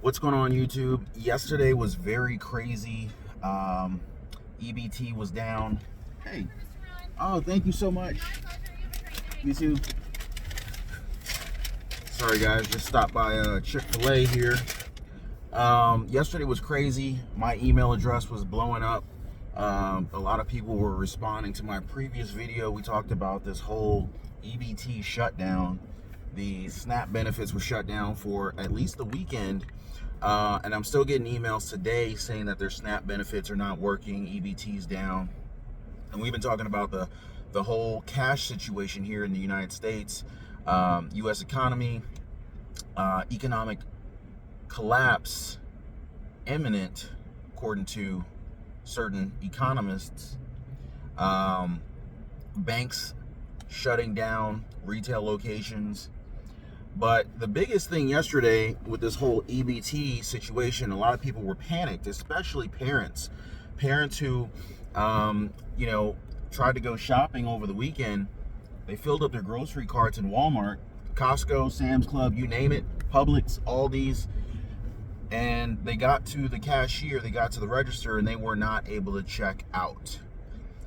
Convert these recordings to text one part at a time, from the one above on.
What's going on, YouTube? Yesterday was very crazy. EBT was down. Hey. Oh, thank you so much. You too. Sorry, guys. Just stopped by Chick-fil-A here. Yesterday was crazy. My email address was blowing up. A lot of people were responding to my previous video. We talked about this whole EBT shutdown. The SNAP benefits were shut down for at least the weekend. And I'm still getting emails today saying that their SNAP benefits are not working, EBT's down. And we've been talking about the whole cash situation here in the United States, U.S. economy, economic collapse imminent, according to certain economists, banks shutting down retail locations. But the biggest thing yesterday with this whole EBT situation, a lot of people were panicked, especially parents who, tried to go shopping over the weekend. They filled up their grocery carts in Walmart, Costco, Sam's Club, you name it, Publix, Aldi's, and they got to the cashier, they got to the register, and they were not able to check out.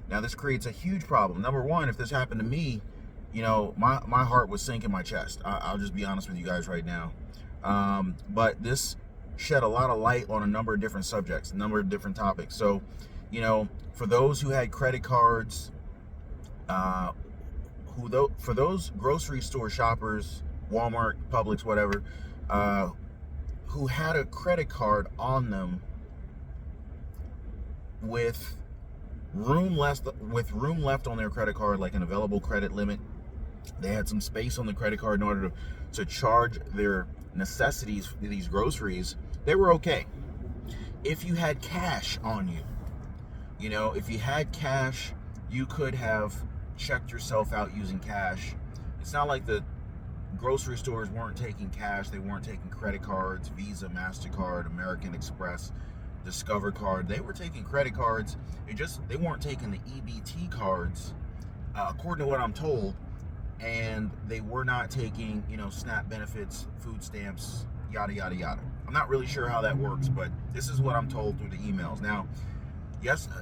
Now, this creates a huge problem. Number one, if this happened to me, my heart would sink in my chest. I'll just be honest with you guys right now. But this shed a lot of light on a number of different subjects, a number of different topics. So, for those who had credit cards, for those grocery store shoppers, Walmart, Publix, whatever, who had a credit card on them with room left on their credit card, like an available credit limit. They had some space on the credit card in order to charge their necessities, these groceries. They were okay. If you had cash on you, if you had cash, you could have checked yourself out using cash. It's not like the grocery stores weren't taking cash. They weren't taking credit cards, Visa, MasterCard, American Express, Discover card. They were taking credit cards. They weren't taking the EBT cards, according to what I'm told. And they were not taking, SNAP benefits, food stamps, yada, yada, yada. I'm not really sure how that works, but this is what I'm told through the emails. Now,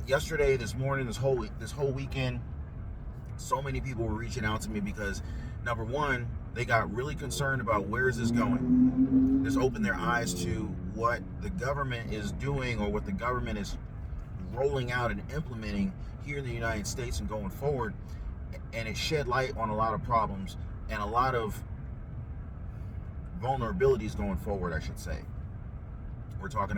yesterday, this morning, this whole weekend, so many people were reaching out to me because, number one, they got really concerned about where is this going. This opened their eyes to what the government is doing, or what the government is rolling out and implementing here in the United States and going forward. And it shed light on a lot of problems and a lot of vulnerabilities going forward, I should say. We were talking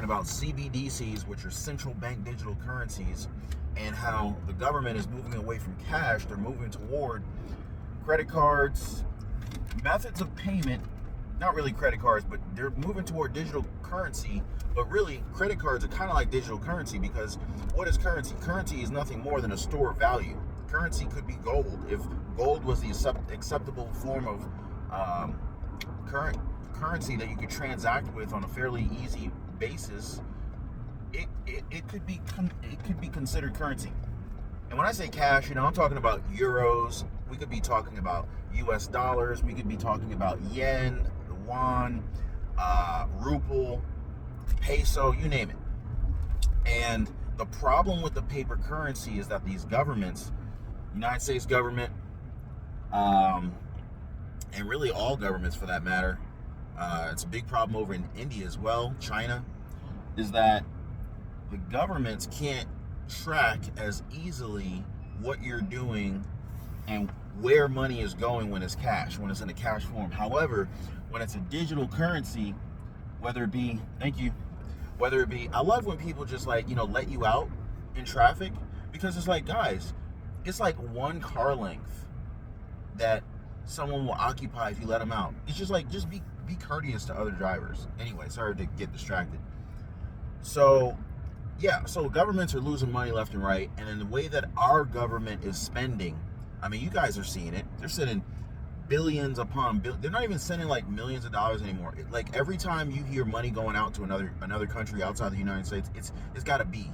about CBDCs, which are central bank digital currencies, and how the government is moving away from cash. They're moving toward credit cards, methods of payment, not really credit cards, but they're moving toward digital currency. But really, credit cards are kind of like digital currency, because what is currency? Currency is nothing more than a store of value. Currency could be gold. If gold was the acceptable form of current currency that you could transact with on a fairly easy basis, it could be considered currency. And when I say cash, I'm talking about euros. We could be talking about US dollars. We could be talking about yen, the yuan, ruble, peso, you name it. And the problem with the paper currency is that these governments, United States government, and really all governments for that matter, it's a big problem over in India as well, China, is that the governments can't track as easily what you're doing and where money is going when it's cash, when it's in a cash form. However, when it's a digital currency, whether it be, I love when people just let you out in traffic, because it's like, guys, it's like one car length that someone will occupy if you let them out. It's just like, just be courteous to other drivers. Anyway, sorry to get distracted. So governments are losing money left and right, and in the way that our government is spending, I mean, you guys are seeing it. They're sending billions upon billions. They're not even sending like millions of dollars anymore. Like every time you hear money going out to another country outside the United States, it's got to be.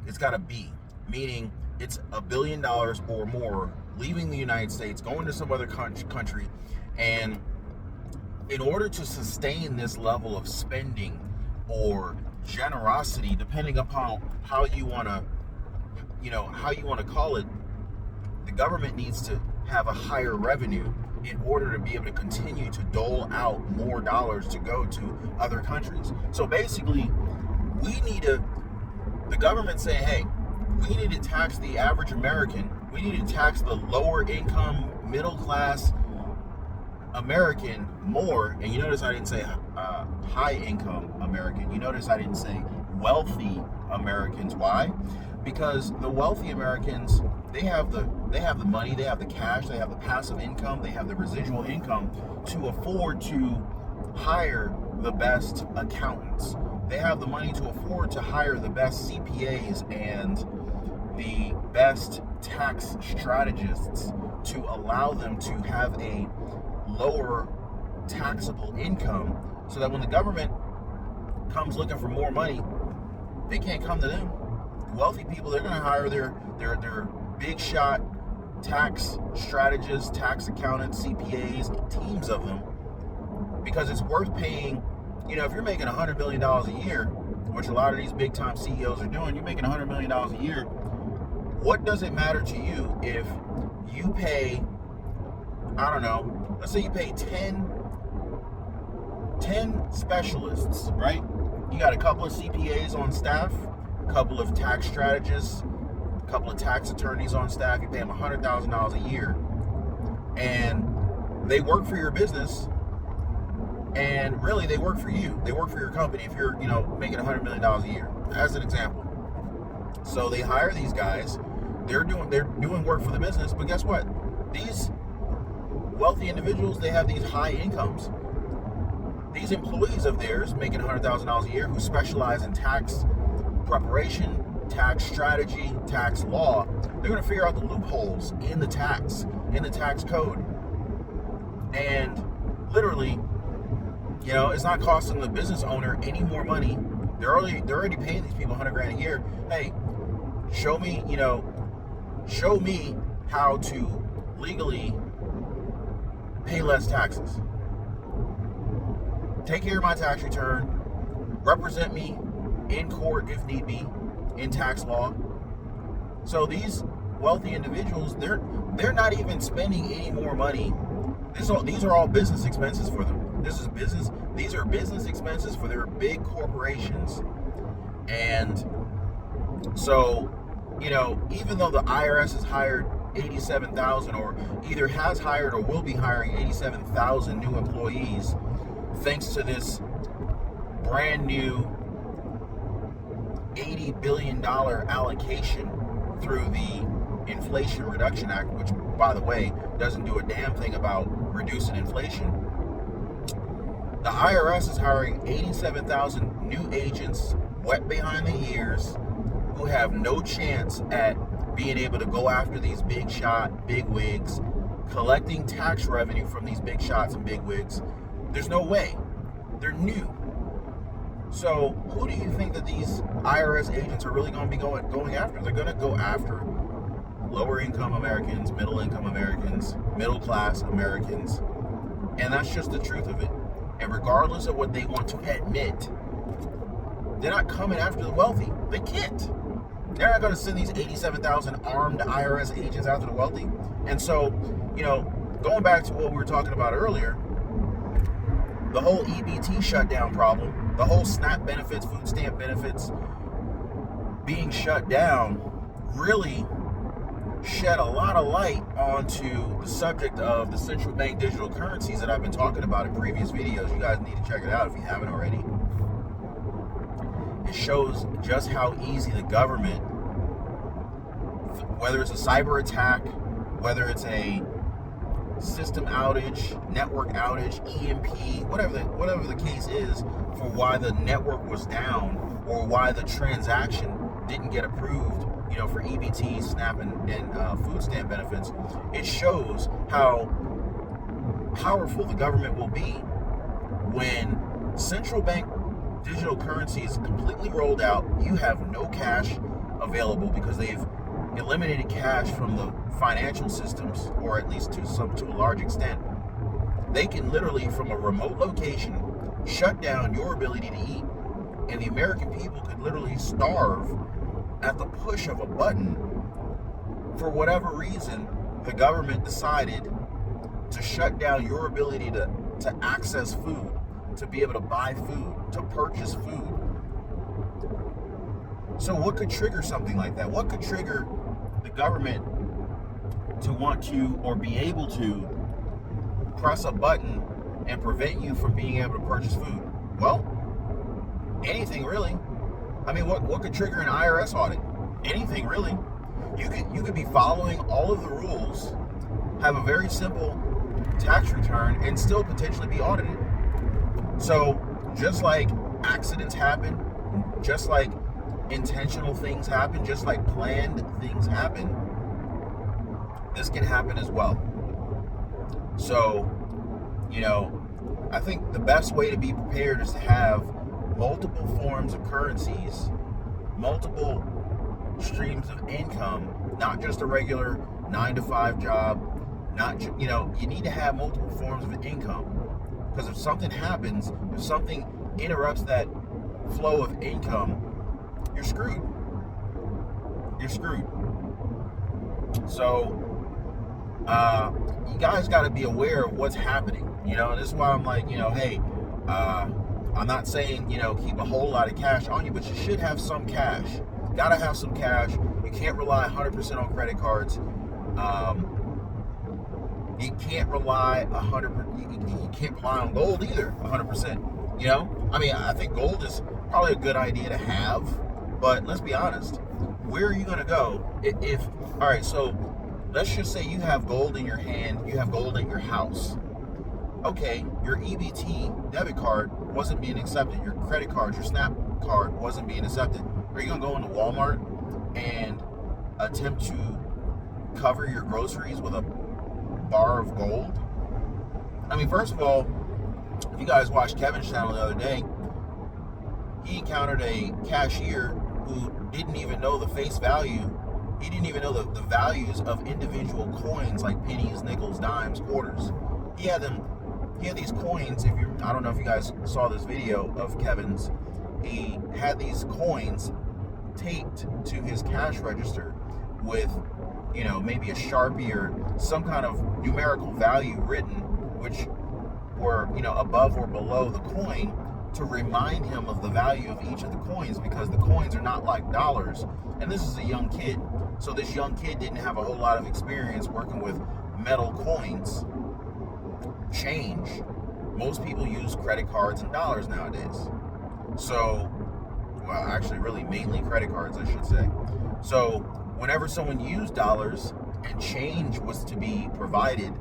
It's got to be, meaning it's $1 billion or more leaving the United States, going to some other country, and in order to sustain this level of spending or generosity, depending upon how you want to call it, the government needs to have a higher revenue in order to be able to continue to dole out more dollars to go to other countries. So basically, the government saying, hey, we need to tax the average American. We need to tax the lower income, middle class American more. And you notice I didn't say high income American. You notice I didn't say wealthy Americans. Why? Because the wealthy Americans, they have the money, they have the cash, they have the passive income, they have the residual income to afford to hire the best accountants. They have the money to afford to hire the best CPAs and the best tax strategists to allow them to have a lower taxable income, so that when the government comes looking for more money, they can't come to them. Wealthy people, they're going to hire their big shot tax strategists, tax accountants, CPAs, teams of them, because it's worth paying. If you're making $100 million a year, which a lot of these big time CEOs are doing, you're making $100 million a year. What does it matter to you if you pay, I don't know, let's say you pay 10 specialists, right? You got a couple of CPAs on staff, a couple of tax strategists, a couple of tax attorneys on staff. You pay them $100,000 a year, and they work for your business, and really they work for you. They work for your company if you're, making $100 million a year, as an example. So they hire these guys. They're doing work for the business, but guess what? These wealthy individuals, they have these high incomes. These employees of theirs making $100,000 a year who specialize in tax preparation, tax strategy, tax law, they're going to figure out the loopholes in the tax code. And literally, it's not costing the business owner any more money. They're already paying these people $100,000 a year. Hey, show me how to legally pay less taxes. Take care of my tax return. Represent me in court if need be, in tax law. So these wealthy individuals, they're not even spending any more money. These are all business expenses for them. These are business expenses for their big corporations. And so, even though the IRS has hired 87,000 or either has hired or will be hiring 87,000 new employees, thanks to this brand new $80 billion allocation through the Inflation Reduction Act, which, by the way, doesn't do a damn thing about reducing inflation. The IRS is hiring 87,000 new agents, wet behind the ears, who have no chance at being able to go after these big shot, big wigs, collecting tax revenue from these big shots and big wigs. There's no way. They're new. So who do you think that these IRS agents are really going to be going after? They're going to go after lower income Americans, middle income Americans, middle class Americans. And that's just the truth of it. And regardless of what they want to admit, they're not coming after the wealthy. They can't. They're not going to send these 87,000 armed IRS agents after the wealthy. And so, going back to what we were talking about earlier, the whole EBT shutdown problem, the whole SNAP benefits, food stamp benefits being shut down really shed a lot of light onto the subject of the central bank digital currencies that I've been talking about in previous videos. You guys need to check it out if you haven't already. It shows just how easy the government, whether it's a cyber attack, whether it's a system outage, network outage, EMP, whatever the case is, for why the network was down or why the transaction didn't get approved, for EBT, SNAP, and food stamp benefits. It shows how powerful the government will be when central bank digital currency is completely rolled out. You have no cash available because they've eliminated cash from the financial systems, or at least to a large extent. They can literally, from a remote location, shut down your ability to eat. And the American people could literally starve at the push of a button. For whatever reason, the government decided to shut down your ability to access food, to be able to buy food, to purchase food. So what could trigger something like that? What could trigger the government to want to, or be able to, press a button and prevent you from being able to purchase food? Well, anything really. I mean, what could trigger an IRS audit? Anything really. You could be following all of the rules, have a very simple tax return, and still potentially be audited. So just like accidents happen, just like intentional things happen, just like planned things happen, this can happen as well. So, I think the best way to be prepared is to have multiple forms of currencies, multiple streams of income, not just a regular 9-to-5 job. You need to have multiple forms of income, because if something happens, if something interrupts that flow of income, you're screwed. You're screwed. So, you guys got to be aware of what's happening. And this is why I'm like, hey, I'm not saying, keep a whole lot of cash on you, but you should have some cash. Got to have some cash. You can't rely 100% on credit cards. You can't rely 100%. You can't rely on gold either, 100%. I mean, I think gold is probably a good idea to have, but let's be honest. Where are you going to go all right, so let's just say you have gold in your hand, you have gold at your house. Okay, your EBT debit card wasn't being accepted, your credit card, your SNAP card wasn't being accepted. Are you going to go into Walmart and attempt to cover your groceries with a bar of gold? I mean, first of all, if you guys watched Kevin's channel the other day, he encountered a cashier who didn't even know the face value. He didn't even know the values of individual coins like pennies, nickels, dimes, quarters. He had these coins. I don't know if you guys saw this video of Kevin's. He had these coins taped to his cash register with, maybe a Sharpie or some kind of numerical value written, which were, above or below the coin, to remind him of the value of each of the coins, because the coins are not like dollars. And this is a young kid. So this young kid didn't have a whole lot of experience working with metal coins. Change. Most people use credit cards and dollars nowadays. So, well, actually really mainly credit cards, I should say. So whenever someone used dollars and change was to be provided,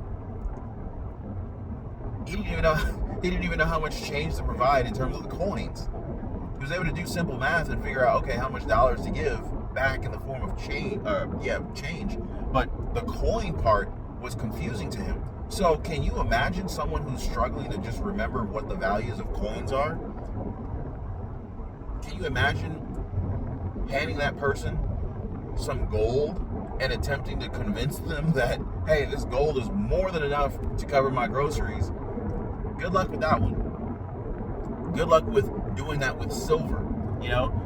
he didn't even know how much change to provide in terms of the coins. He was able to do simple math and figure out, okay, how much dollars to give back in the form of change. But the coin part was confusing to him. So can you imagine someone who's struggling to just remember what the values of coins are? Can you imagine handing that person some gold and attempting to convince them that, hey, this gold is more than enough to cover my groceries? Good luck with that one. Good luck with doing that with silver,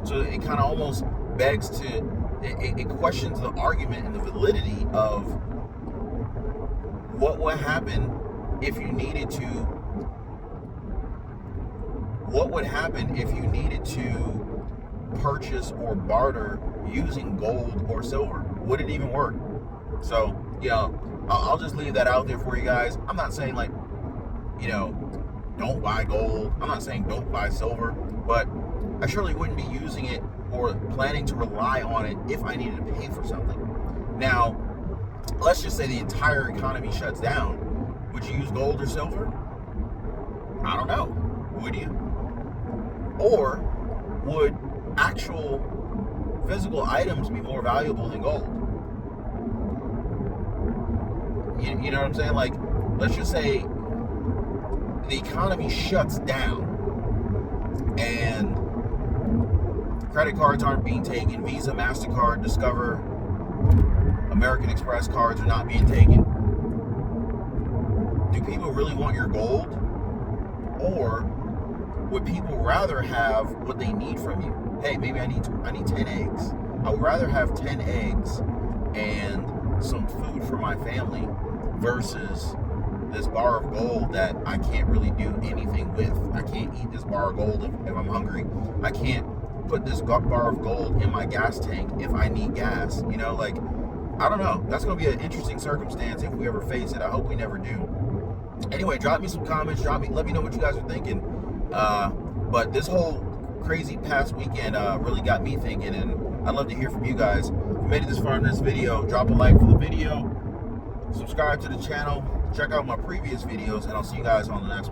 So it kind of almost begs to, it questions the argument and the validity of what would happen if you needed to, purchase or barter using gold or silver. Would it even work? So, I'll just leave that out there for you guys. I'm not saying don't buy gold. I'm not saying don't buy silver, but I surely wouldn't be using it or planning to rely on it if I needed to pay for something. Now, let's just say the entire economy shuts down. Would you use gold or silver? I don't know. Would you? Or would actual physical items be more valuable than gold? You know what I'm saying? Like, let's just say the economy shuts down and credit cards aren't being taken. Visa, MasterCard, Discover, American Express cards are not being taken. do people really want your gold? Or would people rather have what they need from you? Hey, maybe I need 10 eggs. I would rather have 10 eggs and some food for my family versus this bar of gold that I can't really do anything with. I can't eat this bar of gold if I'm hungry. I can't put this bar of gold in my gas tank if I need gas. You know, like, I don't know. That's going to be an interesting circumstance if we ever face it. I hope we never do. Anyway, drop me some comments. Let me know what you guys are thinking. But this whole crazy past weekend really got me thinking, and I'd love to hear from you guys. If you made it this far in this video, drop a like for the video. Subscribe to the channel. Check out my previous videos, and I'll see you guys on the next one.